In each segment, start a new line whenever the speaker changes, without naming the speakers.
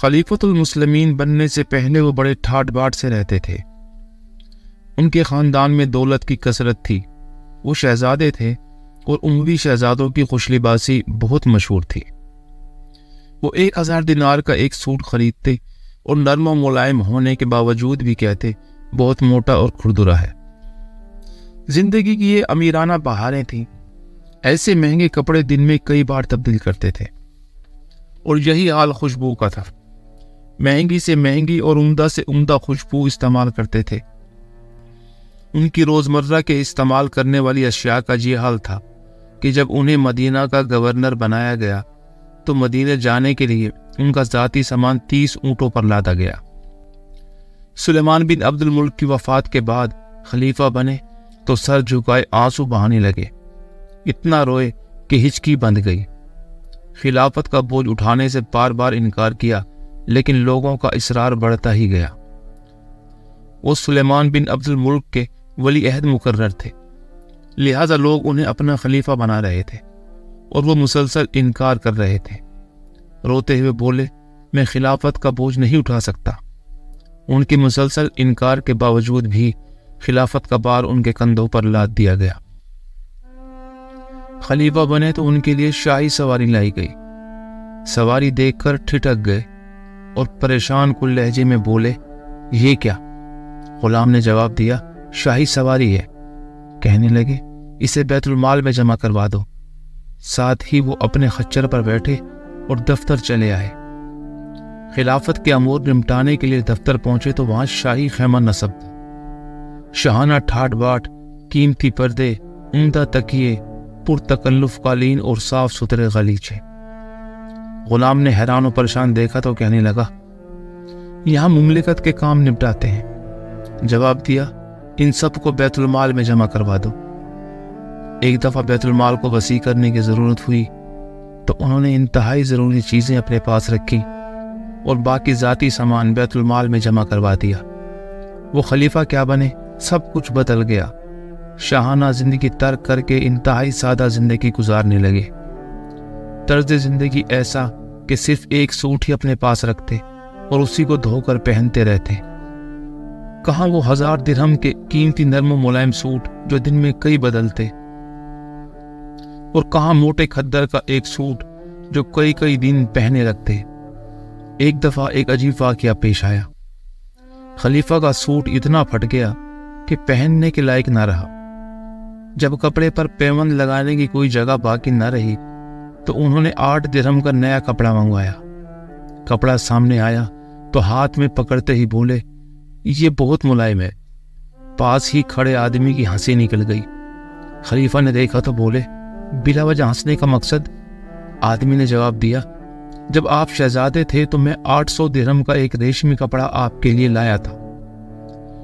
खलीफतुल मुस्लिमीन बनने से पहले वो बड़े ठाट बाट से रहते थे। उनके ख़ानदान में दौलत की कसरत थी। वो शहजादे थे और उमवी शहजादों की खुशलिबासी बहुत मशहूर थी। वो 1000 दिनार का एक सूट खरीदते और नर्म और मुलायम होने के बावजूद भी कहते बहुत मोटा और खुरदुरा है। जिंदगी की ये अमीराना बहारें थीं। ऐसे महंगे कपड़े दिन में कई बार तब्दील करते थे और यही हाल खुशबू का था। महंगी से महंगी और उम्दा से उम्दा खुशबू इस्तेमाल करते थे। उनकी रोज़मर्रा के इस्तेमाल करने वाली अशिया का ये हाल था कि जब उन्हें मदीना का गवर्नर बनाया गया तो मदीने जाने के लिए उनका ज़ाती सामान 30 ऊँटों पर लादा गया। सुलेमान बिन अब्दुल मुल्क की वफ़ात के बाद खलीफा बने तो सर झुकाए आंसू बहाने लगे। इतना रोए कि हिचकी बंध गई। खिलाफत का बोझ उठाने से बार बार इनकार किया, लेकिन लोगों का इसरार बढ़ता ही गया। वो सुलेमान बिन अब्दुल मुल्क के वली अहद मुकर्रर थे, लिहाजा लोग उन्हें अपना खलीफा बना रहे थे और वो मुसलसल इनकार कर रहे थे। रोते हुए बोले, मैं खिलाफत का बोझ नहीं उठा सकता। उनके मुसलसल इनकार के बावजूद भी खिलाफत का बार उनके कंधों पर लाद दिया गया। खलीफा बने तो उनके लिए शाही सवारी लाई गई। सवारी देखकर ठिठक गए और परेशान कुल लहजे में बोले, ये क्या? गुलाम ने जवाब दिया, शाही सवारी है। कहने लगे, इसे बैतुल माल में जमा करवा दो। साथ ही वो अपने खच्चर पर बैठे और दफ्तर चले आए। खिलाफत के अमूर निपटाने के लिए दफ्तर पहुंचे तो वहां शाही खैमा नस्ब था। शाहाना ठाट बाट, कीमती पर्दे, उम्दा तकिए, पुरतकल्लुफ कालीन और साफ सुथरे गलीचे। गुलाम ने हैरान और परेशान देखा तो कहने लगा, यहाँ मुमलिकत के काम निपटाते हैं। जवाब दिया, इन सब को बैतुल माल में जमा करवा दो। एक दफ़ा बैतुल माल को वसी करने की ज़रूरत हुई तो उन्होंने इंतहाई ज़रूरी चीज़ें अपने पास रखी और बाकी ज़ाती सामान बैतुल माल में जमा करवा दिया। वो खलीफा क्या बने, सब कुछ बदल गया। शाहाना ज़िंदगी तर्क करके इंतहाई सादा ज़िंदगी गुजारने लगे। तर्ज ज़िंदगी ऐसा कि सिर्फ एक सूट ही अपने पास रखते और उसी को धोकर पहनते रहते। कहाँ वो 1000 दिरहम के कीमती नर्म मुलायम सूट जो दिन में कई बदलते, और कहाँ मोटे खद्दर का एक सूट जो कई कई दिन पहने रखते। एक दफ़ा एक अजीब वाक़या पेश आया। खलीफा का सूट इतना फट गया कि पहनने के लायक न रहा। जब कपड़े पर पैबंद लगाने की कोई जगह बाकी न रही तो उन्होंने 8 दिरहम का नया कपड़ा मंगवाया। कपड़ा सामने आया तो हाथ में पकड़ते ही बोले, ये बहुत मुलायम है। पास ही खड़े आदमी की हंसी निकल गई। खलीफा ने देखा तो बोले, बिला वजह हंसने का मकसद? आदमी ने जवाब दिया, जब आप शहजादे थे तो मैं 800 दिरहम का एक रेशमी कपड़ा आपके लिए लाया था,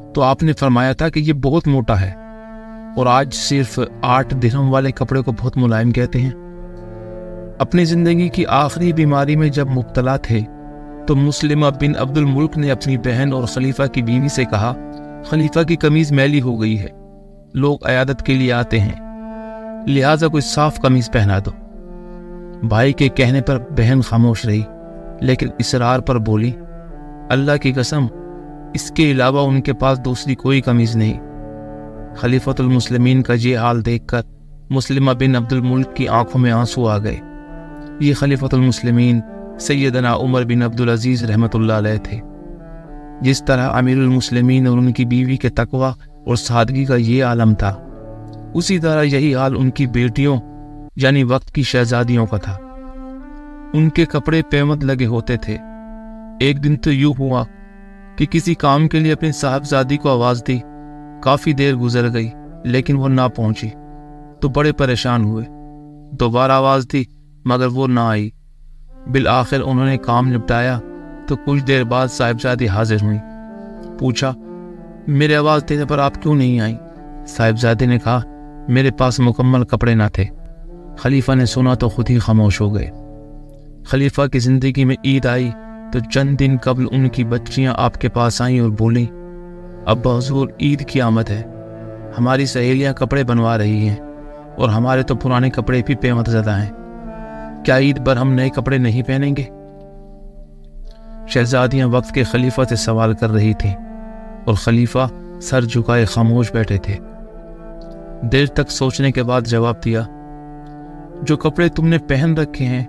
तो आपने फरमाया था कि ये बहुत मोटा है, और आज सिर्फ 8 दिरहम वाले कपड़े को बहुत मुलायम कहते हैं। अपनी जिंदगी की आखिरी बीमारी में जब मुब्तला थे तो मुस्लिमा बिन अब्दुल मुल्क ने अपनी बहन और खलीफा की बीवी से कहा, खलीफा की कमीज मैली हो गई है, लोग अयादत के लिए आते हैं, लिहाजा कोई साफ कमीज पहना दो। भाई के कहने पर बहन खामोश रही, लेकिन इसरार पर बोली, अल्लाह की कसम, इसके अलावा उनके पास दूसरी कोई कमीज नहीं। खलीफतुल मुस्लिमीन का ये हाल देखकर मुस्लिमा बिन अब्दुल मुल्क की आंखों में आंसू आ गए। ये खलीफतुल मुस्लिमीन सैयदना उमर बिन अब्दुल अजीज रहमतुल्लाह अलैह थे। जिस तरह अमीरुल मुस्लिमीन और उनकी बीवी के तकवा और सादगी का ये आलम था, उसी तरह यही हाल उनकी बेटियों यानी वक्त की शहजादियों का था। उनके कपड़े पैमद लगे होते थे। एक दिन तो यूं हुआ कि किसी काम के लिए अपनी साहबजादी को आवाज़ दी। काफ़ी देर गुजर गई लेकिन वो ना पहुंची तो बड़े परेशान हुए। दोबारा आवाज़ दी मगर वो ना आई। बिल आखिर उन्होंने काम निपटाया तो कुछ देर बाद साहिबजादी हाजिर हुई। पूछा, मेरे आवाज़ देने पर आप क्यों नहीं आई? साहिबजादे ने कहा, मेरे पास मुकम्मल कपड़े ना थे। खलीफा ने सुना तो खुद ही खामोश हो गए। खलीफा की ज़िंदगी में ईद आई तो चंद दिन कबल उनकी बच्चियां आपके पास आईं और बोलीं, अब्बा हुजूर, ईद की आमद है, हमारी सहेलियां कपड़े बनवा रही हैं और हमारे तो पुराने कपड़े भी पेमत ज़दा हैं, क्या ईद पर हम नए कपड़े नहीं पहनेंगे? شہزادیاں وقت کے خلیفہ سے سوال کر رہی تھیں اور خلیفہ سر جھکائے خاموش بیٹھے تھے۔ دیر تک سوچنے کے بعد جواب دیا، جو کپڑے تم نے پہن رکھے ہیں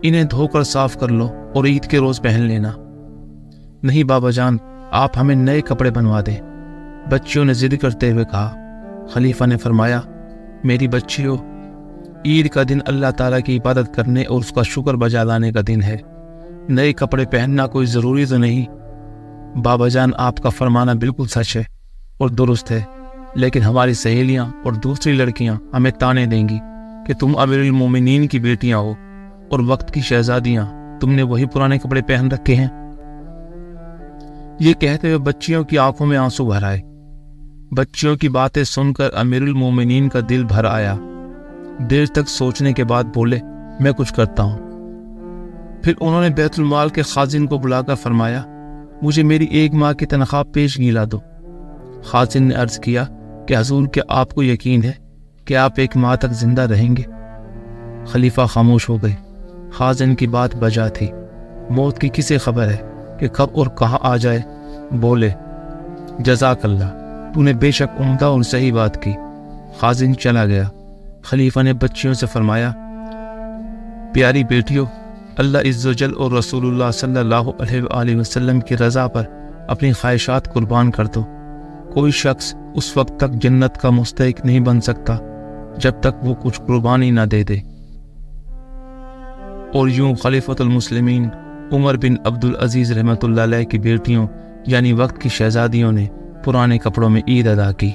انہیں دھو کر صاف کر لو اور عید کے روز پہن لینا۔ نہیں بابا جان، آپ ہمیں نئے کپڑے بنوا دیں، بچیوں نے ضد کرتے ہوئے کہا۔ خلیفہ نے فرمایا، میری بچیوں، عید کا دن اللہ تعالیٰ کی عبادت کرنے اور اس کا شکر بجا لانے کا دن ہے، نئے کپڑے پہننا کوئی ضروری تو نہیں۔ بابا جان، آپ کا فرمانا بالکل سچ ہے اور درست ہے، لیکن ہماری سہیلیاں اور دوسری لڑکیاں ہمیں تانے دیں گی کہ تم امیر المومنین کی بیٹیاں ہو اور وقت کی شہزادیاں، تم نے وہی پرانے کپڑے پہن رکھے ہیں۔ یہ کہتے ہوئے بچیوں کی آنکھوں میں آنسو بھر آئے۔ بچیوں کی باتیں سن کر امیر المومنین کا دل بھر آیا۔ دیر تک سوچنے کے بعد بولے، میں کچھ کرتا ہوں۔ پھر انہوں نے بیت المال کے خازن کو بلا کر فرمایا، مجھے میری 1 ماہ کی تنخواہ پیشگی لا دو۔ خازن نے عرض کیا کہ حضور، کیا آپ کو یقین ہے کہ آپ 1 ماہ تک زندہ رہیں گے؟ خلیفہ خاموش ہو گئے۔ خازن کی بات بجا تھی، موت کی کسے خبر ہے کہ کب اور کہاں آ جائے؟ بولے، جزاک اللہ، تو نے بے شک عمدہ اور صحیح بات کی۔ خازن چلا گیا۔ خلیفہ نے بچیوں سے فرمایا، پیاری بیٹیوں، اللہ عز و جل اور رسول اللہ صلی اللہ علیہ وآلہ وسلم کی رضا پر اپنی خواہشات قربان کر دو۔ کوئی شخص اس وقت تک جنت کا مستحق نہیں بن سکتا جب تک وہ کچھ قربانی نہ دے دے۔ اور یوں خلیفۃ المسلمین عمر بن عبدالعزیز رحمۃ اللہ علیہ کی بیٹیوں یعنی وقت کی شہزادیوں نے پرانے کپڑوں میں عید ادا کی۔